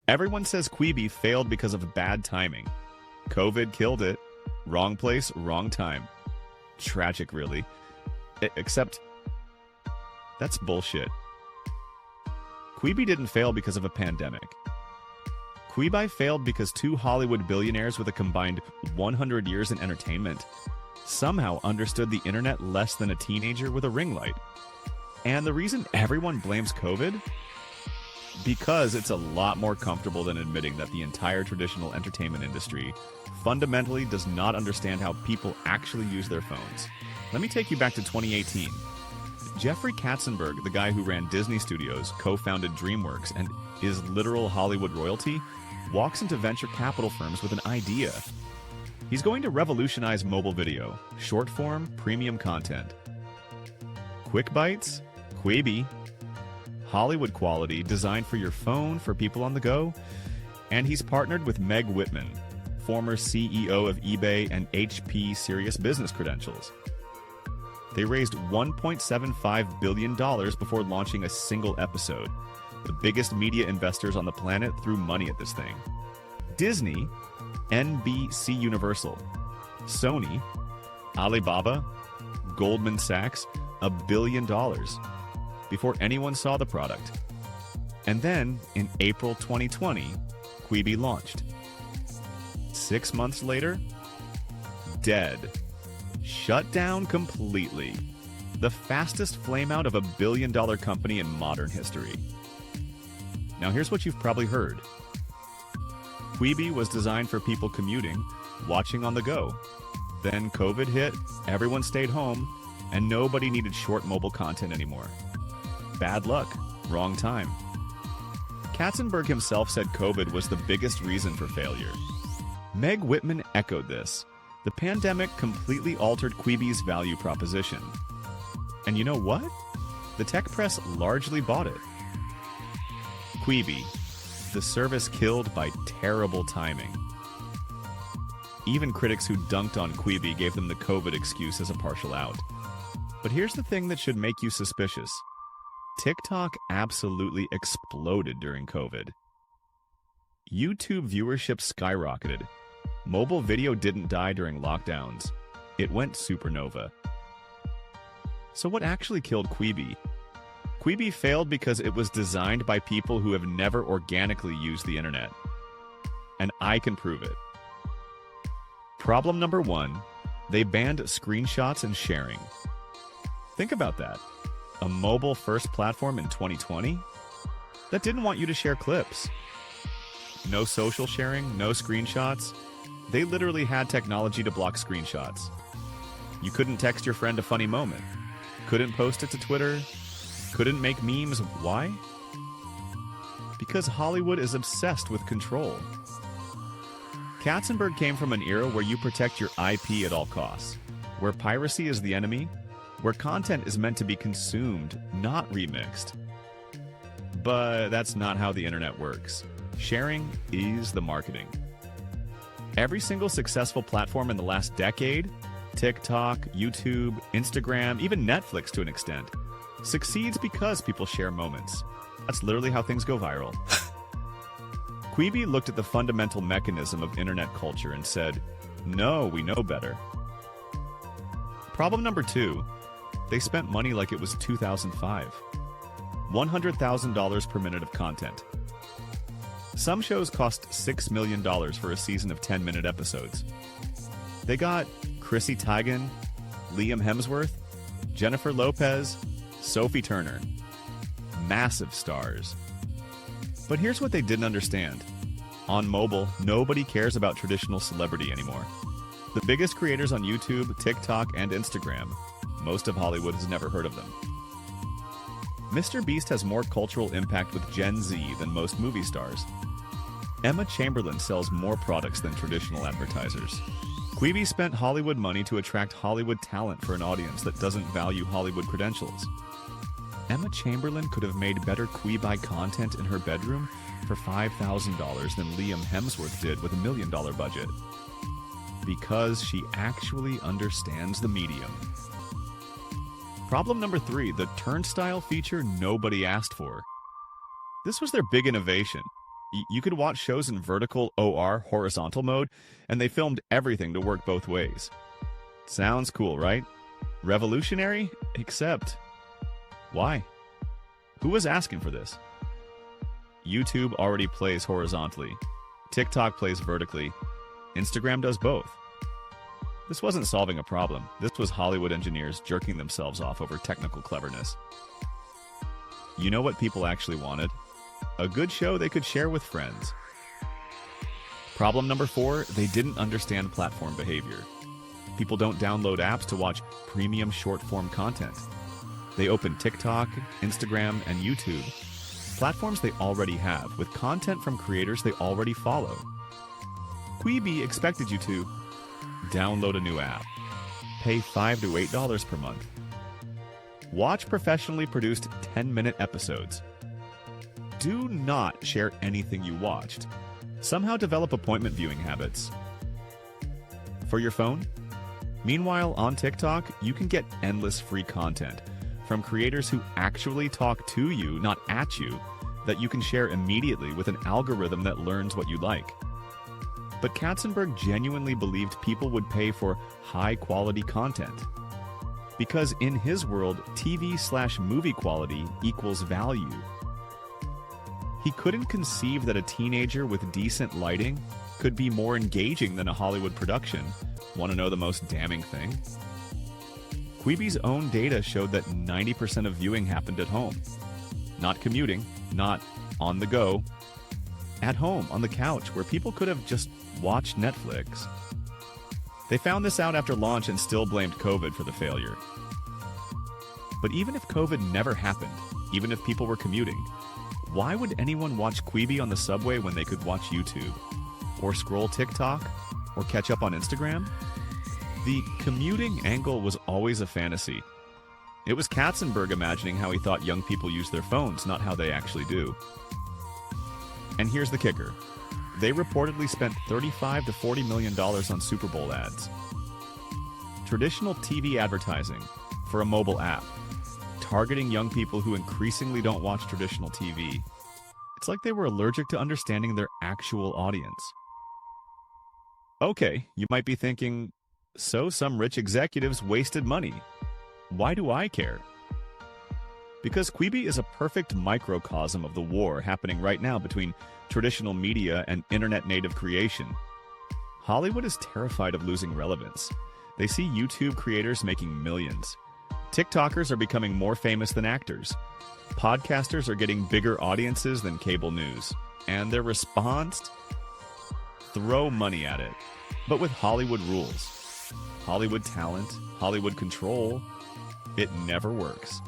Everyone says Quibi failed because of bad timing. COVID killed it. Wrong place, wrong time. Tragic, really. Except, that's bullshit. Quibi didn't fail because of a pandemic. Quibi failed because two Hollywood billionaires with a combined 100 years in entertainment somehow understood the internet less than a teenager with a ring light. And the reason everyone blames COVID? Because it's a lot more comfortable than admitting that the entire traditional entertainment industry fundamentally does not understand how people actually use their phones. Let me take you back to 2018. Jeffrey Katzenberg, the guy who ran Disney Studios, co-founded DreamWorks, and is literal Hollywood royalty, walks into venture capital firms with an idea. He's going to revolutionize mobile video, short-form, premium content. Quick bites, Quibi, Hollywood quality, designed for your phone, for people on the go. And he's partnered with Meg Whitman, former CEO of eBay and HP Serious Business credentials. They raised $1.75 billion before launching a single episode. The biggest media investors on the planet threw money at this thing. Disney, NBC Universal, Sony, Alibaba, Goldman Sachs, $1 billion before anyone saw the product. And then, in April 2020, Quibi launched. 6 months later, dead. Shut down completely. The fastest flameout of $1 billion company in modern history. Now here's what you've probably heard. Quibi was designed for people commuting, watching on the go. Then COVID hit, everyone stayed home, and nobody needed short mobile content anymore. Bad luck, wrong time. Katzenberg himself said COVID was the biggest reason for failure. Meg Whitman echoed this. The pandemic completely altered Quibi's value proposition. And you know what? The tech press largely bought it. Quibi, the service killed by terrible timing. Even critics who dunked on Quibi gave them the COVID excuse as a partial out. But here's the thing that should make you suspicious. TikTok absolutely exploded during COVID. YouTube viewership skyrocketed. Mobile video didn't die during lockdowns. It went supernova. So what actually killed Quibi? Quibi failed because it was designed by people who have never organically used the internet. And I can prove it. Problem number 1, they banned screenshots and sharing. Think about that. A mobile-first platform in 2020? That didn't want you to share clips. No social sharing, no screenshots. They literally had technology to block screenshots. You couldn't text your friend a funny moment. Couldn't post it to Twitter. Couldn't make memes. Why? Because Hollywood is obsessed with control. Katzenberg came from an era where you protect your IP at all costs, where piracy is the enemy, where content is meant to be consumed, not remixed. But that's not how the internet works. Sharing is the marketing. Every single successful platform in the last decade, TikTok, YouTube, Instagram, even Netflix to an extent, succeeds because people share moments. That's literally how things go viral. Quibi looked at the fundamental mechanism of internet culture and said, no, we know better. Problem number 2, they spent money like it was 2005. $100,000 per minute of content. Some shows cost $6 million for a season of 10-minute episodes. They got Chrissy Teigen, Liam Hemsworth, Jennifer Lopez, Sophie Turner. Massive stars. But here's what they didn't understand. On mobile, nobody cares about traditional celebrity anymore. The biggest creators on YouTube, TikTok, and Instagram, most of Hollywood has never heard of them. Mr. Beast has more cultural impact with Gen Z than most movie stars. Emma Chamberlain sells more products than traditional advertisers. Quibi spent Hollywood money to attract Hollywood talent for an audience that doesn't value Hollywood credentials. Emma Chamberlain could have made better Quibi content in her bedroom for $5,000 than Liam Hemsworth did with $1 million budget. Because she actually understands the medium. Problem number 3, the turnstile feature nobody asked for. This was their big innovation. You could watch shows in vertical OR, horizontal mode, and they filmed everything to work both ways. Sounds cool, right? Revolutionary? Except, why? Who was asking for this? YouTube already plays horizontally. TikTok plays vertically. Instagram does both. This wasn't solving a problem. This was Hollywood engineers jerking themselves off over technical cleverness. You know what people actually wanted? A good show they could share with friends. Problem number 4, they didn't understand platform behavior. People don't download apps to watch premium short-form content. They open TikTok, Instagram, and YouTube, platforms they already have, with content from creators they already follow. Quibi expected you to download a new app, pay $5 to $8 per month, watch professionally produced 10-minute episodes, do not share anything you watched, somehow develop appointment viewing habits. For your phone? Meanwhile, on TikTok, you can get endless free content from creators who actually talk to you, not at you, that you can share immediately with an algorithm that learns what you like. But Katzenberg genuinely believed people would pay for high-quality content. Because in his world, TV/movie quality equals value. He couldn't conceive that a teenager with decent lighting could be more engaging than a Hollywood production. Want to know the most damning thing? Quibi's own data showed that 90% of viewing happened at home. Not commuting, not on the go. At home, on the couch, where people could have just watched Netflix. They found this out after launch and still blamed COVID for the failure. But even if COVID never happened, even if people were commuting, why would anyone watch Quibi on the subway when they could watch YouTube? Or scroll TikTok? Or catch up on Instagram? The commuting angle was always a fantasy. It was Katzenberg imagining how he thought young people use their phones, not how they actually do. And here's the kicker. They reportedly spent $35 to $40 million on Super Bowl ads. Traditional TV advertising for a mobile app, targeting young people who increasingly don't watch traditional TV. It's like they were allergic to understanding their actual audience. Okay, you might be thinking, so some rich executives wasted money. Why do I care? Because Quibi is a perfect microcosm of the war happening right now between traditional media and internet-native creation. Hollywood is terrified of losing relevance. They see YouTube creators making millions. TikTokers are becoming more famous than actors. Podcasters are getting bigger audiences than cable news. And their response? Throw money at it. But with Hollywood rules. Hollywood talent, Hollywood control. It never works.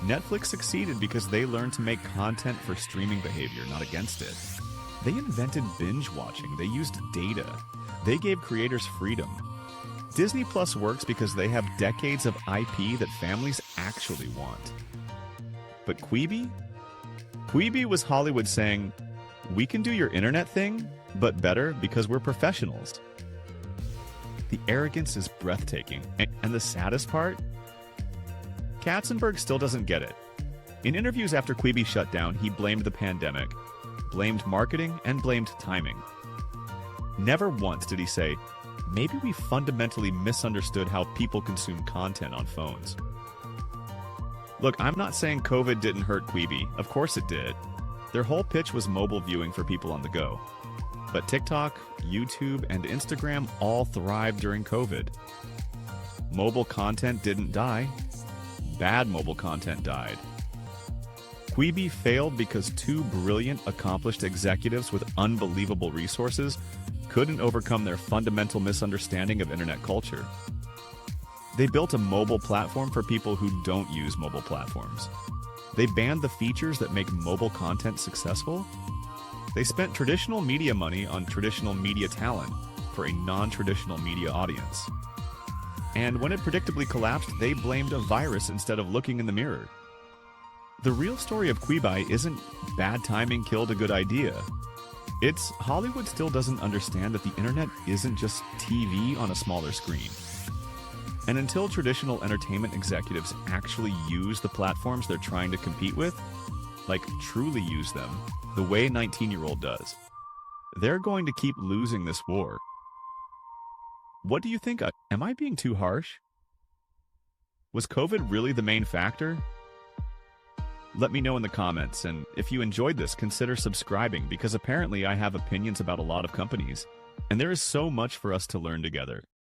Netflix succeeded because they learned to make content for streaming behavior, not against it. They invented binge watching. They used data. They gave creators freedom. Disney Plus works because they have decades of IP that families actually want. But Quibi? Quibi was Hollywood saying, we can do your internet thing, but better because we're professionals. The arrogance is breathtaking. And the saddest part? Katzenberg still doesn't get it. In interviews after Quibi shut down, he blamed the pandemic, blamed marketing, and blamed timing. Never once did he say, maybe we fundamentally misunderstood how people consume content on phones. Look, I'm not saying COVID didn't hurt Quibi. Of course it did. Their whole pitch was mobile viewing for people on the go. But TikTok, YouTube, and Instagram all thrived during COVID. Mobile content didn't die. Bad mobile content died. Quibi failed because two brilliant, accomplished executives with unbelievable resources couldn't overcome their fundamental misunderstanding of internet culture. They built a mobile platform for people who don't use mobile platforms. They banned the features that make mobile content successful. They spent traditional media money on traditional media talent for a non-traditional media audience. And when it predictably collapsed, they blamed a virus instead of looking in the mirror. The real story of Quibi isn't bad timing killed a good idea. It's Hollywood still doesn't understand that the internet isn't just TV on a smaller screen. And until traditional entertainment executives actually use the platforms they're trying to compete with, like truly use them, the way a 19-year-old does, they're going to keep losing this war. What do you think? Am I being too harsh? Was COVID really the main factor? Let me know in the comments, and if you enjoyed this, consider subscribing because apparently I have opinions about a lot of companies, and there is so much for us to learn together.